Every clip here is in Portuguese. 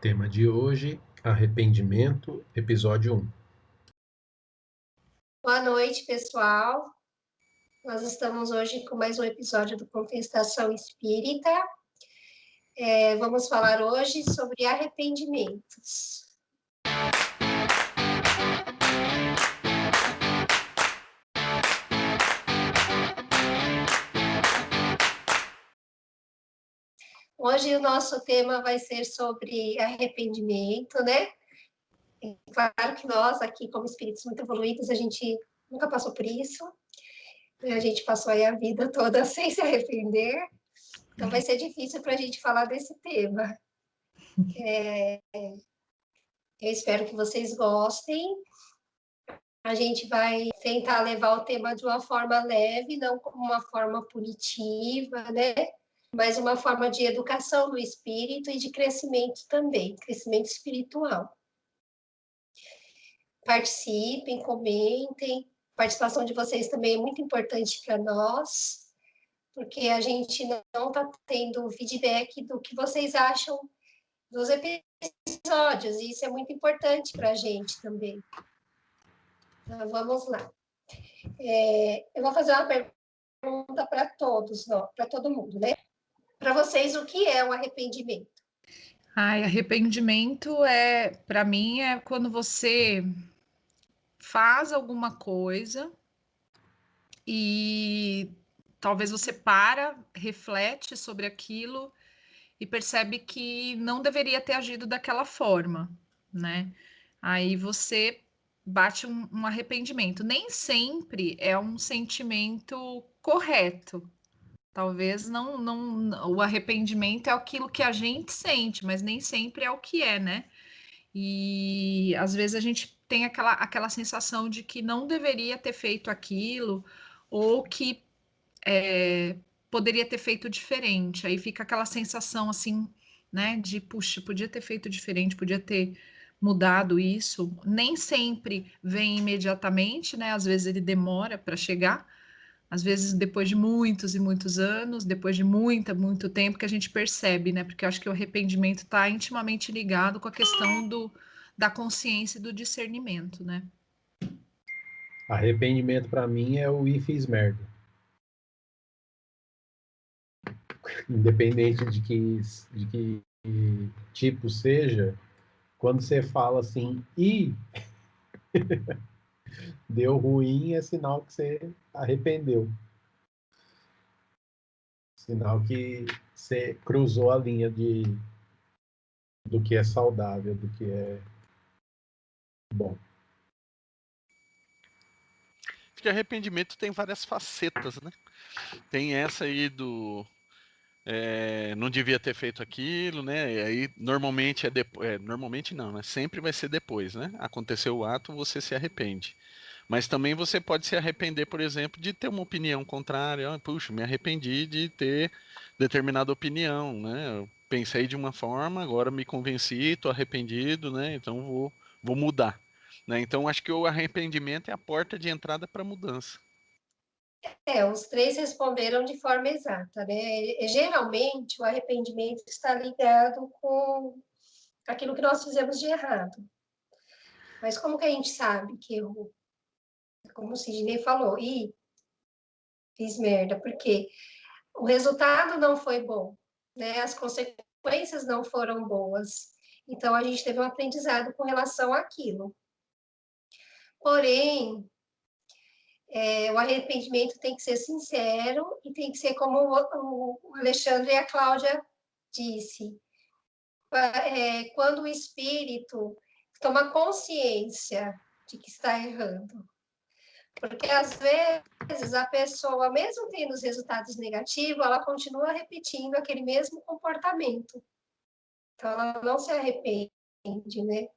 Tema de hoje: arrependimento, episódio 1. Boa noite, pessoal. Nós estamos hoje com mais um episódio do Contestação Espírita. Vamos falar hoje sobre arrependimentos. Hoje o nosso tema vai ser sobre arrependimento, né? Claro que nós aqui, como espíritos muito evoluídos, a gente nunca passou por isso. A gente passou aí a vida toda sem se arrepender. Então vai ser difícil para a gente falar desse tema. Eu espero que vocês gostem. A gente vai tentar levar o tema de uma forma leve, não como uma forma punitiva, né? Mas uma forma de educação do espírito e de crescimento também, crescimento espiritual. Participem, comentem. A participação de vocês também é muito importante para nós, porque a gente não está tendo feedback do que vocês acham dos episódios, e isso é muito importante para a gente também. Então, vamos lá. Eu vou fazer uma pergunta para todos, para todo mundo, né? Para vocês, o que é o arrependimento? Arrependimento para mim, é quando você faz alguma coisa e talvez você reflete sobre aquilo e percebe que não deveria ter agido daquela forma, né? Aí você bate um arrependimento. Nem sempre é um sentimento correto. Talvez o arrependimento é aquilo que a gente sente, mas nem sempre é o que é, né? E às vezes a gente tem aquela sensação de que não deveria ter feito aquilo, ou que poderia ter feito diferente. Aí fica aquela sensação assim, né? De, puxa, podia ter feito diferente, podia ter mudado isso. Nem sempre vem imediatamente, né? Às vezes ele demora para chegar. Às vezes, depois de muitos e muitos anos, depois de muito tempo, que a gente percebe, né? Porque eu acho que o arrependimento está intimamente ligado com a questão da consciência e do discernimento, né? Arrependimento para mim é o "e fiz merda". Independente de que tipo seja, quando você fala assim, e deu ruim, é sinal que você arrependeu. Sinal que você cruzou a linha do que é saudável, do que é bom. Acho que arrependimento tem várias facetas, né? Tem essa aí do não devia ter feito aquilo, né? E aí normalmente é depois, normalmente não, né? Sempre vai ser depois, né? Aconteceu o ato, você se arrepende. Mas também você pode se arrepender, por exemplo, de ter uma opinião contrária. Puxa, me arrependi de ter determinada opinião, né? Eu pensei de uma forma, agora me convenci, estou arrependido, né? Então vou mudar. Né? Então acho que o arrependimento é a porta de entrada para a mudança. Os três responderam de forma exata, né? Geralmente, o arrependimento está ligado com aquilo que nós fizemos de errado. Mas como que a gente sabe que eu, como o Sidney falou, fiz merda, porque o resultado não foi bom, né? As consequências não foram boas. Então, a gente teve um aprendizado com relação àquilo. Porém, o arrependimento tem que ser sincero e tem que ser como o Alexandre e a Cláudia disse. Quando o espírito toma consciência de que está errando. Porque, às vezes, a pessoa, mesmo tendo os resultados negativos, ela continua repetindo aquele mesmo comportamento. Então, ela não se arrepende, né?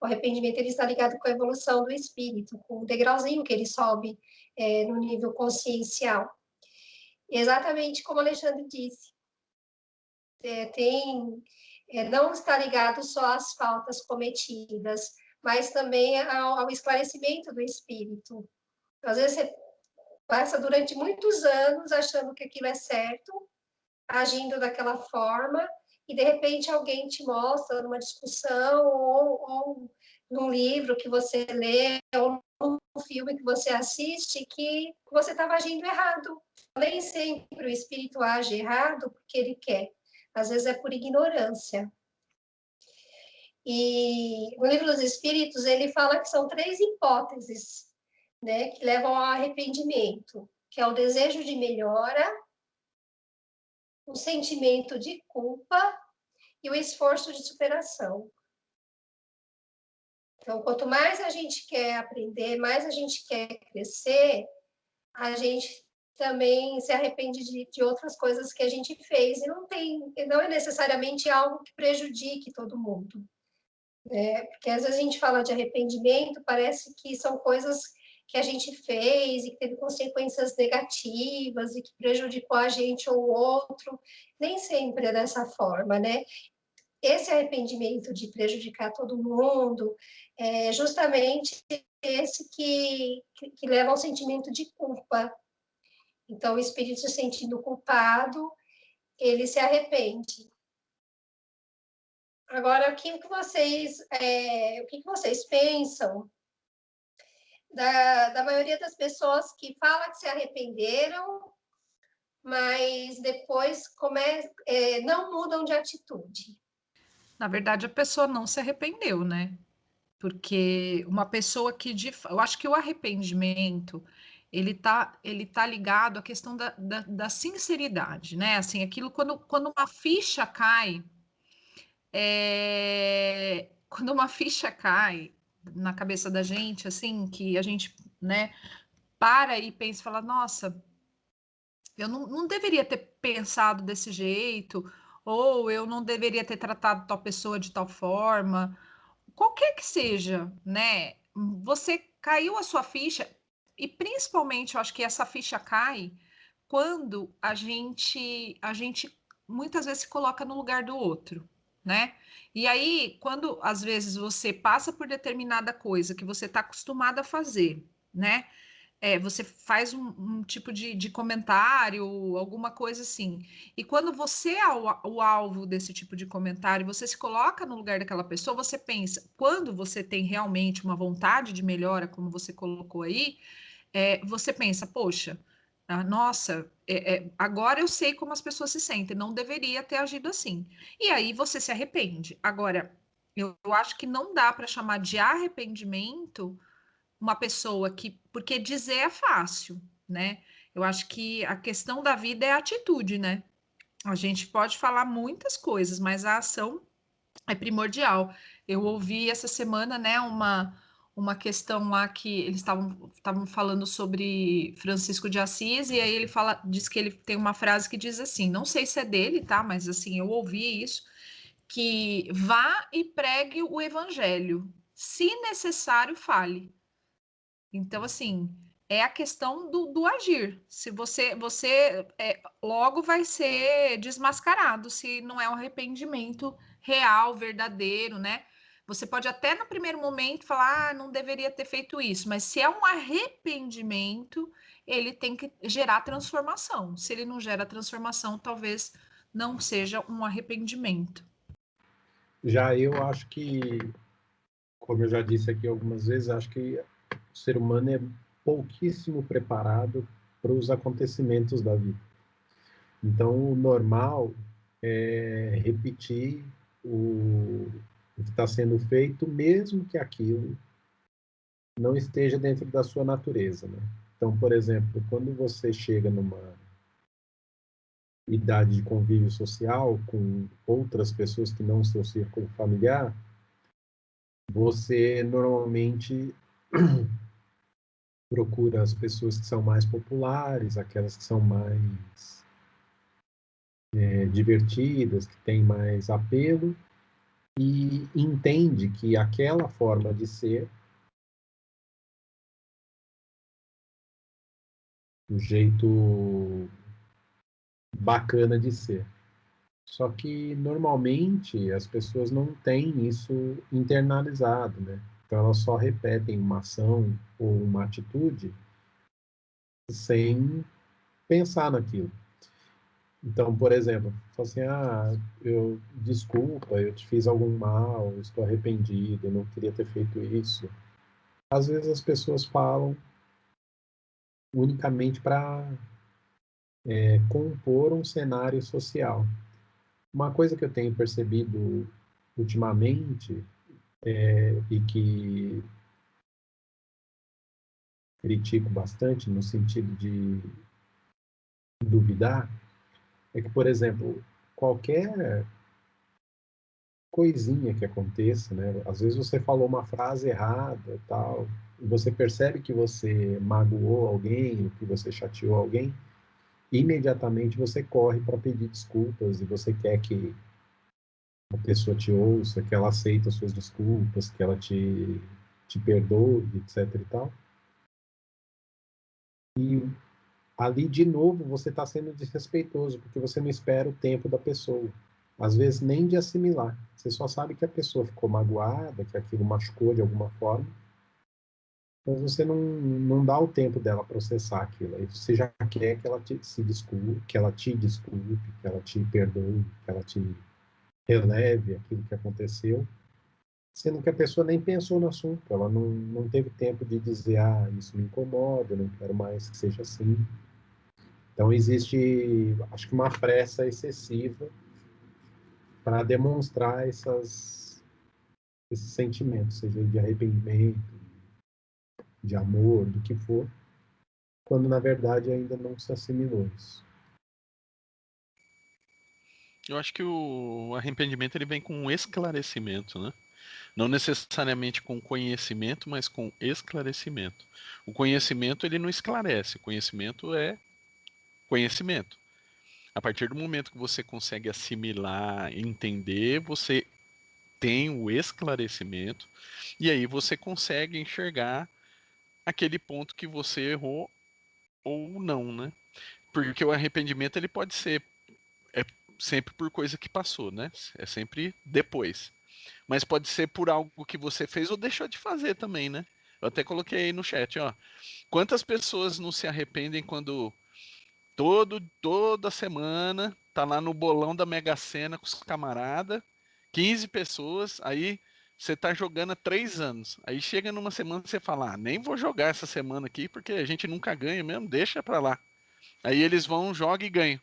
O arrependimento ele está ligado com a evolução do espírito, com o degrauzinho que ele sobe no nível consciencial. Exatamente como o Alexandre disse. Não está ligado só às faltas cometidas, mas também ao esclarecimento do espírito. Às vezes você passa durante muitos anos achando que aquilo é certo, agindo daquela forma, e de repente alguém te mostra numa discussão ou num livro que você lê ou num filme que você assiste que você estava agindo errado. Nem sempre o espírito age errado porque ele quer. Às vezes é por ignorância. E no Livro dos Espíritos ele fala que são 3 hipóteses, né, que levam ao arrependimento, que é o desejo de melhora, o sentimento de culpa e o esforço de superação. Então, quanto mais a gente quer aprender, mais a gente quer crescer, a gente também se arrepende de outras coisas que a gente fez. E não é necessariamente algo que prejudique todo mundo. Porque às vezes a gente fala de arrependimento, parece que são coisas que a gente fez e que teve consequências negativas e que prejudicou a gente ou o outro. Nem sempre é dessa forma, né? Esse arrependimento de prejudicar todo mundo é justamente esse que leva ao sentimento de culpa. Então, o espírito se sentindo culpado, ele se arrepende. Agora, o que vocês pensam da maioria das pessoas que fala que se arrependeram, mas depois não mudam de atitude? Na verdade, a pessoa não se arrependeu, né? Porque uma pessoa que eu acho que o arrependimento ele tá ligado à questão da sinceridade, né? Assim, aquilo quando uma ficha cai, quando uma ficha cai na cabeça da gente, assim, que a gente, né, para e pensa e fala, nossa, eu não deveria ter pensado desse jeito, ou eu não deveria ter tratado tal pessoa de tal forma, qualquer que seja, né? Você caiu a sua ficha, e principalmente eu acho que essa ficha cai quando a gente muitas vezes se coloca no lugar do outro, né? E aí, quando às vezes você passa por determinada coisa que você está acostumado a fazer, né? Você faz um tipo de comentário, alguma coisa assim. E quando você é o alvo desse tipo de comentário, você se coloca no lugar daquela pessoa, você pensa, quando você tem realmente uma vontade de melhora, como você colocou aí, você pensa, poxa, nossa, agora eu sei como as pessoas se sentem, não deveria ter agido assim. E aí você se arrepende. Agora, eu acho que não dá para chamar de arrependimento uma pessoa que, porque dizer é fácil, né? Eu acho que a questão da vida é a atitude, né? A gente pode falar muitas coisas, mas a ação é primordial. Eu ouvi essa semana, né, uma questão lá que eles estavam falando sobre Francisco de Assis, e aí ele diz que ele tem uma frase que diz assim, não sei se é dele, tá? Mas assim, eu ouvi isso, que vá e pregue o evangelho, se necessário, fale. Então, assim, é a questão do agir. Se você logo vai ser desmascarado se não é um arrependimento real, verdadeiro, né? Você pode até no primeiro momento falar, não deveria ter feito isso, mas se é um arrependimento, ele tem que gerar transformação. Se ele não gera transformação, talvez não seja um arrependimento. Já eu acho que, como eu já disse aqui algumas vezes, acho que o ser humano é pouquíssimo preparado para os acontecimentos da vida. Então, o normal é repetir o que está sendo feito, mesmo que aquilo não esteja dentro da sua natureza, né? Então, por exemplo, quando você chega numa idade de convívio social com outras pessoas que não seu círculo familiar, você normalmente procura as pessoas que são mais populares, aquelas que são mais divertidas, que têm mais apelo, e entende que aquela forma de ser, o jeito bacana de ser. Só que normalmente as pessoas não têm isso internalizado, né? Então elas só repetem uma ação ou uma atitude sem pensar naquilo. Então, por exemplo, fala assim, desculpa, eu te fiz algum mal, estou arrependido, eu não queria ter feito isso. Às vezes as pessoas falam unicamente para compor um cenário social. Uma coisa que eu tenho percebido ultimamente e que critico bastante no sentido de duvidar é que, por exemplo, qualquer coisinha que aconteça, né? Às vezes você falou uma frase errada, tal, e você percebe que você magoou alguém, que você chateou alguém, imediatamente você corre para pedir desculpas e você quer que a pessoa te ouça, que ela aceite as suas desculpas, que ela te perdoe, etc e tal. E ali, de novo, você está sendo desrespeitoso, porque você não espera o tempo da pessoa. Às vezes, nem de assimilar. Você só sabe que a pessoa ficou magoada, que aquilo machucou de alguma forma, mas você não dá o tempo dela processar aquilo. Aí você já quer que ela se desculpe, que ela te desculpe, que ela te perdoe, que ela te releve aquilo que aconteceu, sendo que a pessoa nem pensou no assunto. Ela não teve tempo de dizer, isso me incomoda, eu não quero mais que seja assim. Então, existe, acho que uma pressa excessiva para demonstrar esses sentimentos, seja de arrependimento, de amor, do que for, quando na verdade ainda não se assimilou isso. Eu acho que o arrependimento ele vem com um esclarecimento, né? Não necessariamente com conhecimento, mas com esclarecimento. O conhecimento ele não esclarece, o conhecimento é conhecimento. A partir do momento que você consegue assimilar, entender, você tem o esclarecimento e aí você consegue enxergar aquele ponto que você errou ou não, né? Porque o arrependimento ele pode ser sempre por coisa que passou, né? É sempre depois. Mas pode ser por algo que você fez ou deixou de fazer também, né? Eu até coloquei aí no chat, ó. Quantas pessoas não se arrependem quando toda semana tá lá no bolão da Mega Sena com os camaradas, 15 pessoas, aí você tá jogando há 3 anos. Aí chega numa semana e você fala, nem vou jogar essa semana aqui porque a gente nunca ganha mesmo, deixa pra lá. Aí eles vão, jogam e ganham.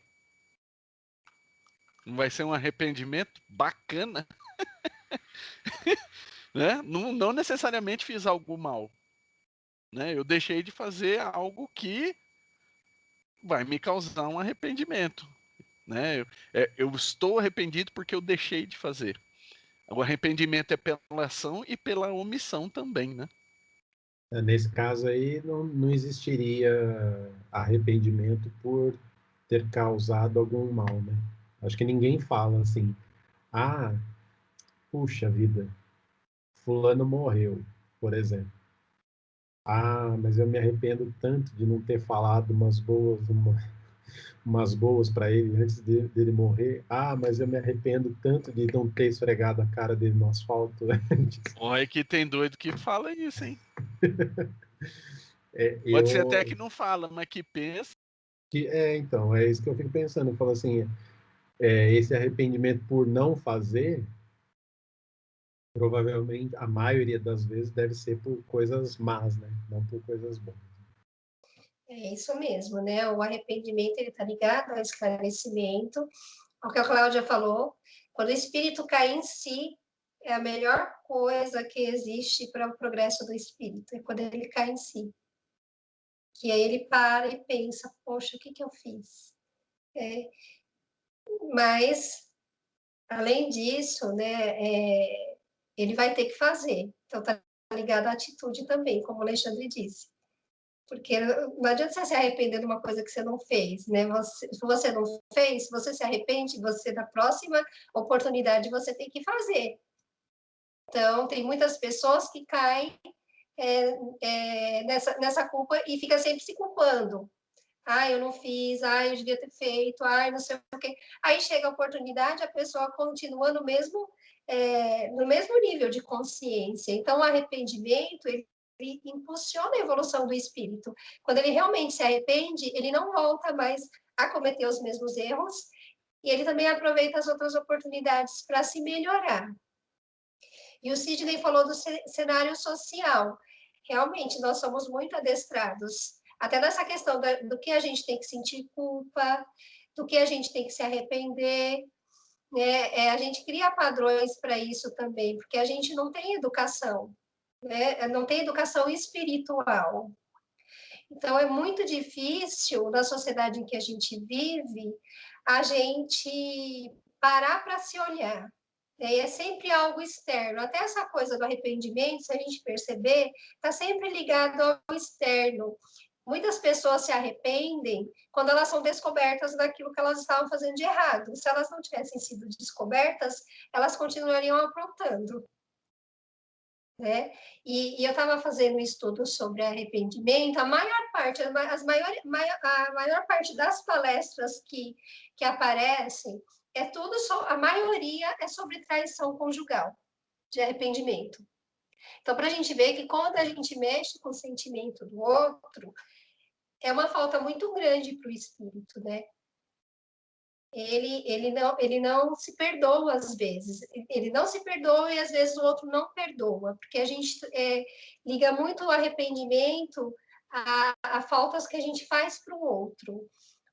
Não vai ser um arrependimento bacana, né? Não necessariamente fiz algo mal, né? Eu deixei de fazer algo que vai me causar um arrependimento, né? Eu estou arrependido porque eu deixei de fazer. O arrependimento é pela ação e pela omissão também, né? Nesse caso aí, não existiria arrependimento por ter causado algum mal, né? Acho que ninguém fala assim, puxa vida, fulano morreu, por exemplo. Mas eu me arrependo tanto de não ter falado umas boas para ele antes dele morrer. Mas eu me arrependo tanto de não ter esfregado a cara dele no asfalto antes. Olha que tem doido que fala isso, hein? É, Pode ser até que não fala, mas que pensa. então, é isso que eu fico pensando. Eu falo assim, esse arrependimento por não fazer, provavelmente, a maioria das vezes, deve ser por coisas más, né? Não por coisas boas. É isso mesmo, né? O arrependimento ele está ligado ao esclarecimento, ao que a Cláudia falou. Quando o espírito cai em si, é a melhor coisa que existe para o progresso do espírito, é quando ele cai em si. Que aí ele para e pensa, poxa, o que eu fiz? Mas, além disso, né, ele vai ter que fazer. Então, está ligado à atitude também, como o Alexandre disse. Porque não adianta você se arrepender de uma coisa que você não fez, né? Se você não fez, você se arrepende, você, na próxima oportunidade, você tem que fazer. Então, tem muitas pessoas que caem nessa culpa e fica sempre se culpando. Eu não fiz, eu devia ter feito, não sei o quê. Aí chega a oportunidade, a pessoa continua no mesmo nível de consciência. Então, o arrependimento, ele impulsiona a evolução do espírito. Quando ele realmente se arrepende, ele não volta mais a cometer os mesmos erros e ele também aproveita as outras oportunidades para se melhorar. E o Sidney falou do cenário social. Realmente, nós somos muito adestrados, até nessa questão do que a gente tem que sentir culpa, do que a gente tem que se arrepender, né? A gente cria padrões para isso também, porque a gente não tem educação, né? Não tem educação espiritual. Então, é muito difícil, na sociedade em que a gente vive, a gente parar para se olhar. E é sempre algo externo. Até essa coisa do arrependimento, se a gente perceber, está sempre ligado ao externo. Muitas pessoas se arrependem quando elas são descobertas daquilo que elas estavam fazendo de errado. Se elas não tivessem sido descobertas, elas continuariam aprontando. Né? E eu estava fazendo um estudo sobre arrependimento, a maior parte das palestras que aparecem, a maioria é sobre traição conjugal, de arrependimento. Então, para a gente ver que quando a gente mexe com o sentimento do outro, é uma falta muito grande para o espírito, né? Ele não se perdoa às vezes. Ele não se perdoa e às vezes o outro não perdoa, porque a gente liga muito o arrependimento a faltas que a gente faz para o outro.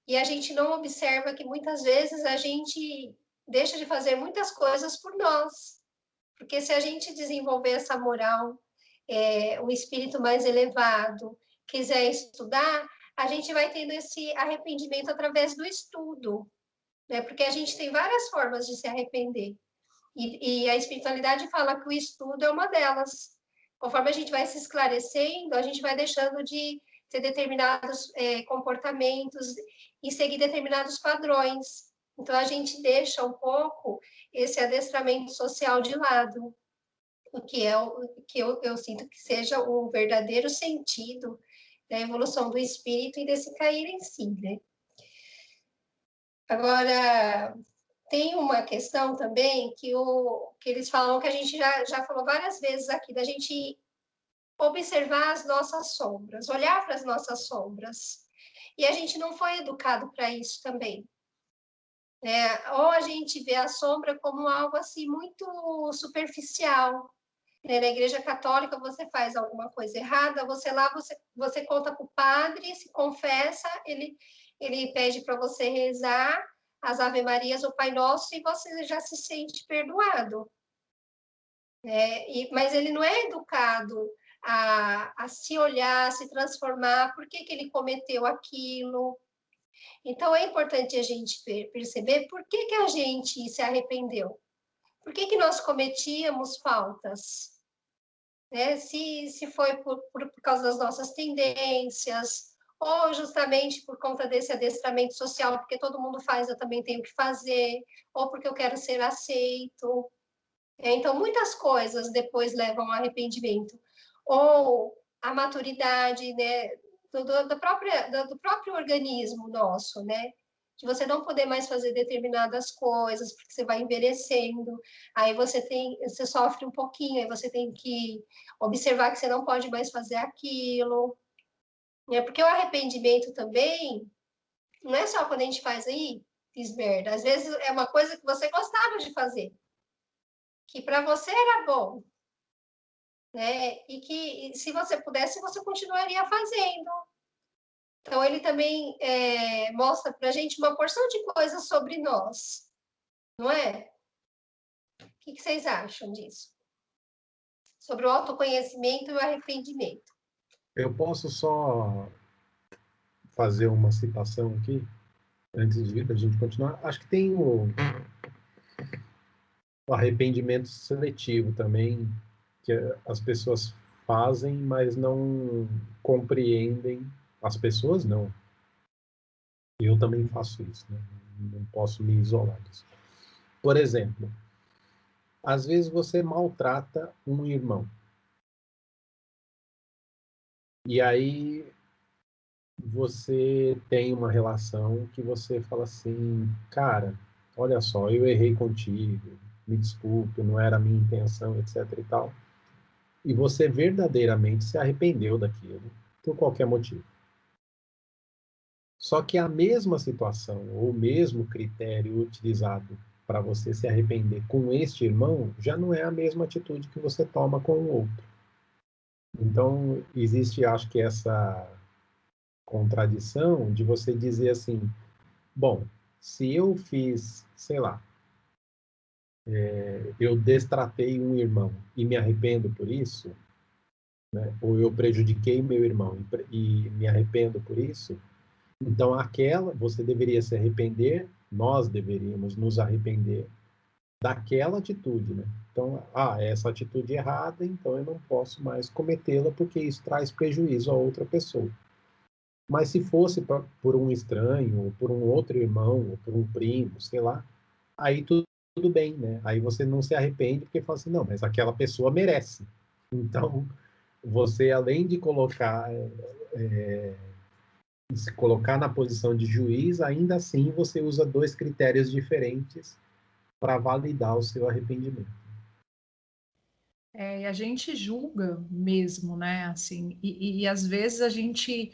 E a gente não observa que muitas vezes a gente deixa de fazer muitas coisas por nós. Porque se a gente desenvolver essa moral, um espírito mais elevado, quiser estudar, a gente vai tendo esse arrependimento através do estudo. Né? Porque a gente tem várias formas de se arrepender. E a espiritualidade fala que o estudo é uma delas. Conforme a gente vai se esclarecendo, a gente vai deixando de ter determinados comportamentos e seguir determinados padrões. Então, a gente deixa um pouco esse adestramento social de lado, o que é o que eu sinto que seja o verdadeiro sentido da evolução do espírito e desse cair em si, né? Agora, tem uma questão também que eles falam, que a gente já falou várias vezes aqui, da gente observar as nossas sombras, olhar para as nossas sombras. E a gente não foi educado para isso também. Ou a gente vê a sombra como algo assim muito superficial. Na Igreja Católica, você faz alguma coisa errada, você conta para o padre, se confessa, ele pede para você rezar as Ave Marias, o Pai Nosso, e você já se sente perdoado. Mas ele não é educado a se olhar, a se transformar, por que ele cometeu aquilo. Então, é importante a gente perceber por que a gente se arrependeu. Por que nós cometíamos faltas? Se foi por causa das nossas tendências, ou justamente por conta desse adestramento social, porque todo mundo faz, eu também tenho que fazer, ou porque eu quero ser aceito. Então, muitas coisas depois levam ao arrependimento. Ou a maturidade, né, do próprio organismo nosso, né? De você não poder mais fazer determinadas coisas, porque você vai envelhecendo, aí você sofre um pouquinho, aí você tem que observar que você não pode mais fazer aquilo. Porque o arrependimento também não é só quando a gente faz aí, fiz merda. Às vezes é uma coisa que você gostava de fazer, que para você era bom, né? E que se você pudesse, você continuaria fazendo. Então, ele também mostra para a gente uma porção de coisas sobre nós, não é? O que vocês acham disso? Sobre o autoconhecimento e o arrependimento. Eu posso só fazer uma citação aqui, antes de a gente continuar? Acho que tem o arrependimento seletivo também, que as pessoas fazem, mas não compreendem. As pessoas não. Eu também faço isso, né? Não posso me isolar disso. Por exemplo, às vezes você maltrata um irmão. E aí você tem uma relação que você fala assim, cara, olha só, eu errei contigo, me desculpe, não era a minha intenção, etc e tal. E você verdadeiramente se arrependeu daquilo, por qualquer motivo. Só que a mesma situação, ou o mesmo critério utilizado para você se arrepender com este irmão, já não é a mesma atitude que você toma com o outro. Então, existe, acho que, essa contradição de você dizer assim, bom, se eu fiz, sei lá, eu destratei um irmão e me arrependo por isso, né, ou eu prejudiquei meu irmão e me arrependo por isso, então você deveria se arrepender, nós deveríamos nos arrepender daquela atitude, né? Então, essa atitude errada, então eu não posso mais cometê-la porque isso traz prejuízo a outra pessoa. Mas se fosse por um estranho, ou por um outro irmão, ou por um primo, sei lá, aí tudo bem, né? Aí você não se arrepende porque fala assim, não, mas aquela pessoa merece. Então, você, além de se colocar na posição de juiz, ainda assim você usa dois critérios diferentes para validar o seu arrependimento. E a gente julga mesmo, né? Assim, e às vezes a gente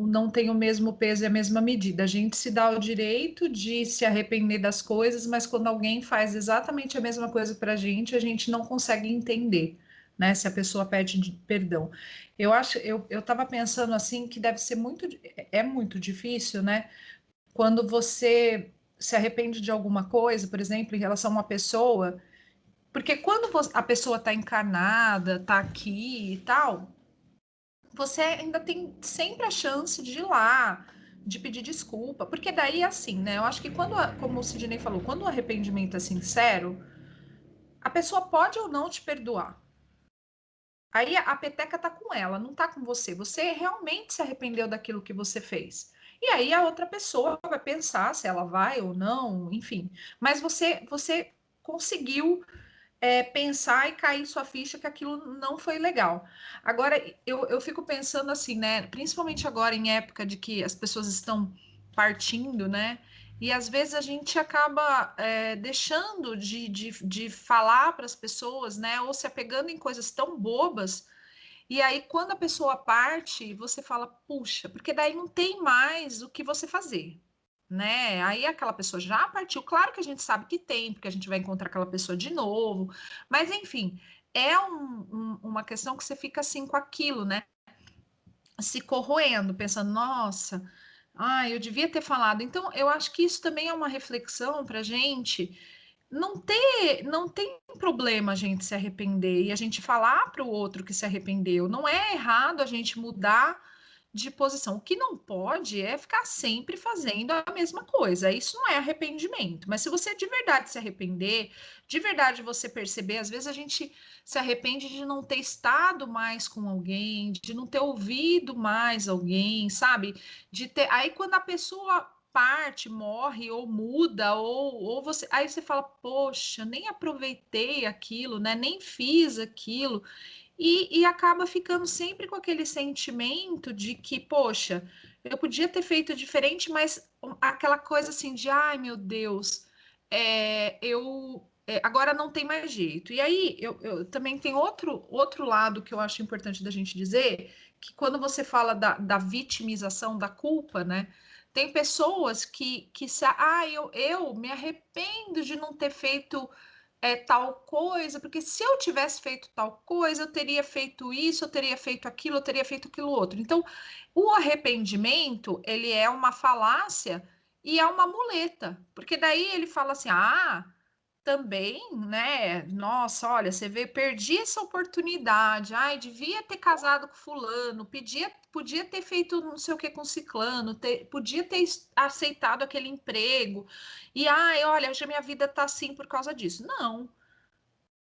não tem o mesmo peso e a mesma medida. A gente se dá o direito de se arrepender das coisas, mas quando alguém faz exatamente a mesma coisa para a gente não consegue entender, né? Se a pessoa pede perdão. Eu estava pensando assim que deve ser é muito difícil, né? Quando você se arrepende de alguma coisa, por exemplo, em relação a uma pessoa, porque quando a pessoa está encarnada, está aqui e tal, você ainda tem sempre a chance de ir lá, de pedir desculpa, porque daí é assim, né? Eu acho que como o Sidney falou, quando o arrependimento é sincero, a pessoa pode ou não te perdoar. Aí a peteca tá com ela, não tá com você. Você realmente se arrependeu daquilo que você fez. E aí a outra pessoa vai pensar se ela vai ou não, enfim. Mas você conseguiu pensar e cair sua ficha que aquilo não foi legal. Agora, eu fico pensando assim, né? Principalmente agora em época de que as pessoas estão partindo, né? E às vezes a gente acaba deixando de falar para as pessoas, né? Ou se apegando em coisas tão bobas. E aí, quando a pessoa parte, você fala, puxa, porque daí não tem mais o que você fazer, né? Aí aquela pessoa já partiu. Claro que a gente sabe que tem, porque a gente vai encontrar aquela pessoa de novo. Mas, enfim, é uma questão que você fica assim com aquilo, né? Se corroendo, pensando, nossa, eu devia ter falado. Então, eu acho que isso também é uma reflexão para a gente não tem problema a gente se arrepender e a gente falar para o outro que se arrependeu. Não é errado a gente mudar de posição. O que não pode é ficar sempre fazendo a mesma coisa. Isso não é arrependimento. Mas se você de verdade se arrepender, de verdade você perceber, às vezes a gente se arrepende de não ter estado mais com alguém, de não ter ouvido mais alguém, sabe? De ter. Aí quando a pessoa parte, morre ou muda, ou você. Aí você fala, poxa, nem aproveitei aquilo, né? Nem fiz aquilo. E acaba ficando sempre com aquele sentimento de que, poxa, eu podia ter feito diferente, mas aquela coisa assim de, ai meu Deus, agora não tem mais jeito. E aí eu também tem outro lado que eu acho importante da gente dizer, que quando você fala da vitimização da culpa, né? Tem pessoas eu me arrependo de não ter feito tal coisa, porque se eu tivesse feito tal coisa, eu teria feito isso, eu teria feito aquilo, eu teria feito aquilo outro. Então, o arrependimento, ele é uma falácia e é uma muleta, porque daí ele fala assim, também, né? Nossa, olha, você vê, perdi essa oportunidade. Ai, devia ter casado com fulano, podia ter feito não sei o que com ciclano, podia ter aceitado aquele emprego. E ai, olha, hoje a minha vida tá assim por causa disso. Não.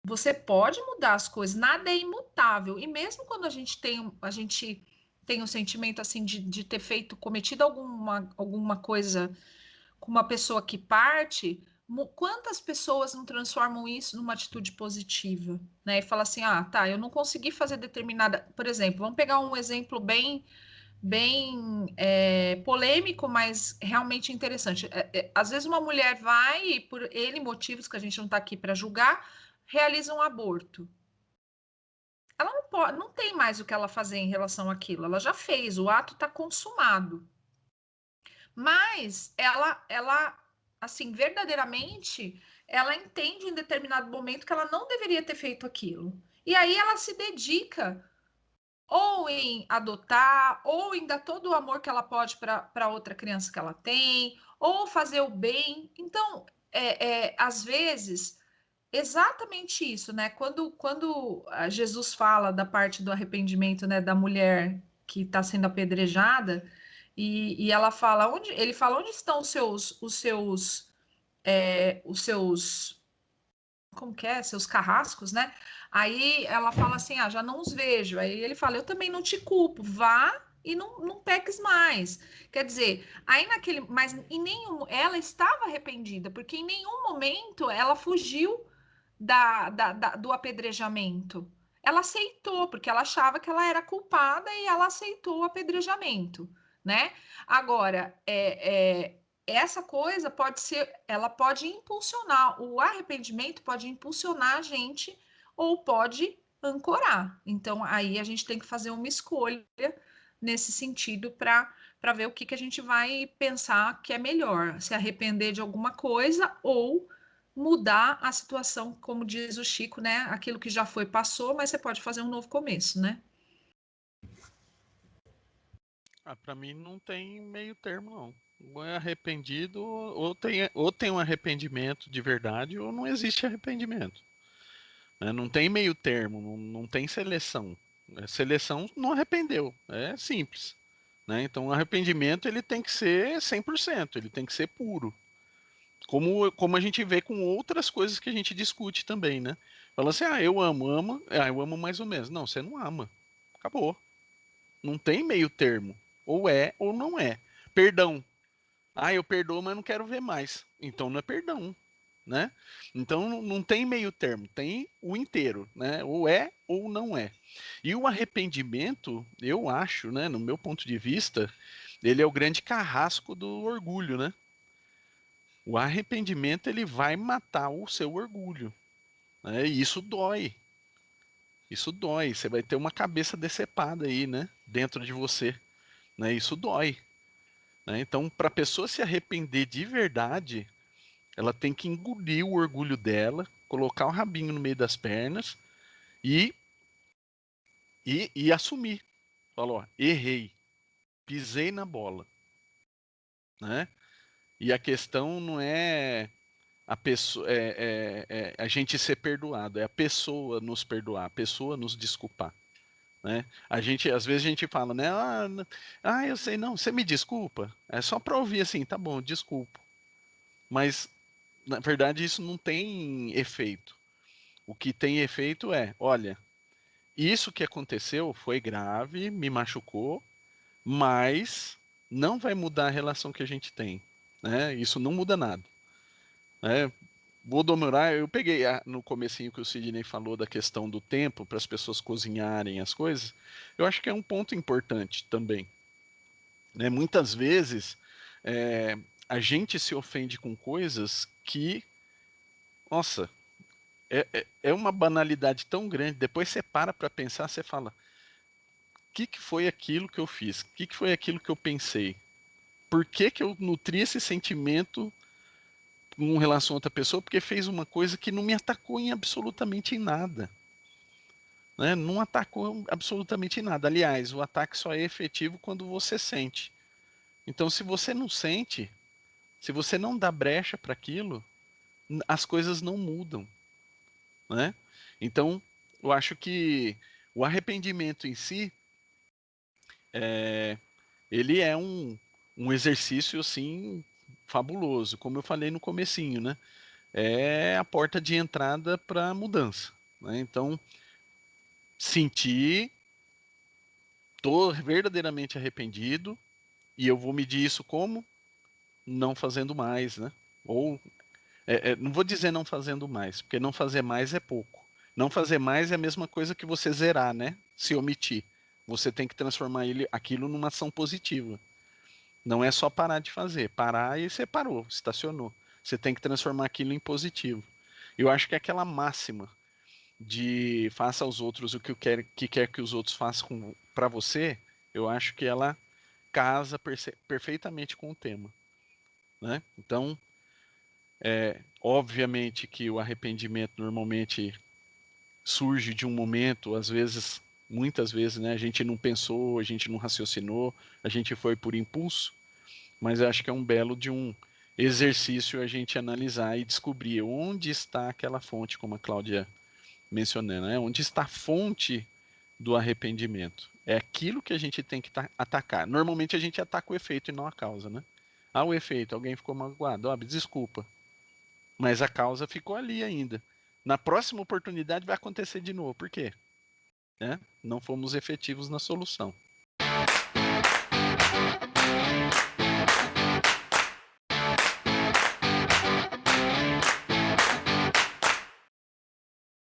Você pode mudar as coisas, nada é imutável. E mesmo quando a gente tem um sentimento assim de ter cometido alguma coisa com uma pessoa que parte, quantas pessoas não transformam isso numa atitude positiva, né? E fala assim, tá, eu não consegui fazer determinada, por exemplo, vamos pegar um exemplo bem polêmico, mas realmente interessante. Às vezes uma mulher vai e por N motivos que a gente não está aqui para julgar, realiza um aborto. Ela não pode, não tem mais o que ela fazer em relação àquilo. Ela já fez, o ato está consumado. Mas ela, assim, verdadeiramente, ela entende em determinado momento que ela não deveria ter feito aquilo. E aí ela se dedica ou em adotar, ou em dar todo o amor que ela pode para outra criança que ela tem, ou fazer o bem. Então, às vezes, exatamente isso, né? Quando Jesus fala da parte do arrependimento, né, da mulher que está sendo apedrejada, e ela fala, ele fala, onde estão os seus, como que é? Seus carrascos, né? Aí ela fala assim, já não os vejo. Aí ele fala, eu também não te culpo, vá e não peques mais. Quer dizer, aí mas em nenhum, ela estava arrependida, porque em nenhum momento ela fugiu do apedrejamento. Ela aceitou, porque ela achava que ela era culpada e ela aceitou o apedrejamento, né? Agora, essa coisa pode ser, ela pode impulsionar, o arrependimento pode impulsionar a gente ou pode ancorar. Então, aí a gente tem que fazer uma escolha nesse sentido para ver o que a gente vai pensar que é melhor, se arrepender de alguma coisa ou mudar a situação, como diz o Chico, né? Aquilo que já foi, passou, mas você pode fazer um novo começo, né? Para mim não tem meio termo, não. Ou é arrependido, ou tem um arrependimento de verdade, ou não existe arrependimento. Né? Não tem meio termo, não tem seleção. Seleção não arrependeu, é simples. Né? Então o arrependimento ele tem que ser 100%, ele tem que ser puro. Como a gente vê com outras coisas que a gente discute também, né? Fala assim, eu amo, eu amo mais ou menos. Não, você não ama. Acabou. Não tem meio termo. Ou é ou não é. Perdão. Eu perdoo, mas não quero ver mais. Então não é perdão, né? Então não tem meio termo, tem o inteiro, né? Ou é ou não é. E o arrependimento, eu acho, né, no meu ponto de vista, ele é o grande carrasco do orgulho, né? O arrependimento ele vai matar o seu orgulho, né? E isso dói. Isso dói. Você vai ter uma cabeça decepada aí, né? Dentro de você, né? Isso dói. Né? Então, para a pessoa se arrepender de verdade, ela tem que engolir o orgulho dela, colocar o rabinho no meio das pernas e, e assumir. Falou, errei, pisei na bola. Né? E a questão não é a pessoa, a gente ser perdoado, é a pessoa nos perdoar, a pessoa nos desculpar. Né? Às vezes a gente fala, né? Eu sei, não, você me desculpa. É só para ouvir assim, tá bom, desculpo. Mas na verdade isso não tem efeito. O que tem efeito é, olha, isso que aconteceu foi grave, me machucou, mas não vai mudar a relação que a gente tem. Né? Isso não muda nada. Né? Vou demorar, eu peguei no comecinho que o Sidney falou da questão do tempo para as pessoas cozinharem as coisas, eu acho que é um ponto importante também. Né? Muitas vezes a gente se ofende com coisas que, nossa, é uma banalidade tão grande. Depois você para pensar, você fala: o que foi aquilo que eu fiz? O que foi aquilo que eu pensei? Por que eu nutri esse sentimento com relação a outra pessoa? Porque fez uma coisa que não me atacou em absolutamente nada. Né? Não atacou absolutamente nada. Aliás, o ataque só é efetivo quando você sente. Então, se você não sente, se você não dá brecha para aquilo, as coisas não mudam. Né? Então, eu acho que o arrependimento em si, ele é um exercício assim fabuloso, como eu falei no comecinho, né? É a porta de entrada para a mudança. Né? Então, sentir, tô verdadeiramente arrependido e eu vou medir isso como não fazendo mais, né? Ou não vou dizer não fazendo mais, porque não fazer mais é pouco. Não fazer mais é a mesma coisa que você zerar, né? Se omitir. Você tem que transformar aquilo numa ação positiva. Não é só parar de fazer. Parar e você parou, estacionou. Você tem que transformar aquilo em positivo. Eu acho que é aquela máxima de faça aos outros o que quer que os outros façam para você, eu acho que ela casa perfeitamente com o tema, né? Então, obviamente que o arrependimento normalmente surge de um momento, às vezes, muitas vezes, né? A gente não pensou, a gente não raciocinou, a gente foi por impulso, mas eu acho que é um belo de um exercício a gente analisar e descobrir onde está aquela fonte, como a Cláudia mencionou, né? Onde está a fonte do arrependimento. É aquilo que a gente tem que atacar. Normalmente a gente ataca o efeito e não a causa, né? Ah, o efeito, alguém ficou magoado, desculpa. Mas a causa ficou ali ainda. Na próxima oportunidade vai acontecer de novo. Por quê? Né? Não fomos efetivos na solução.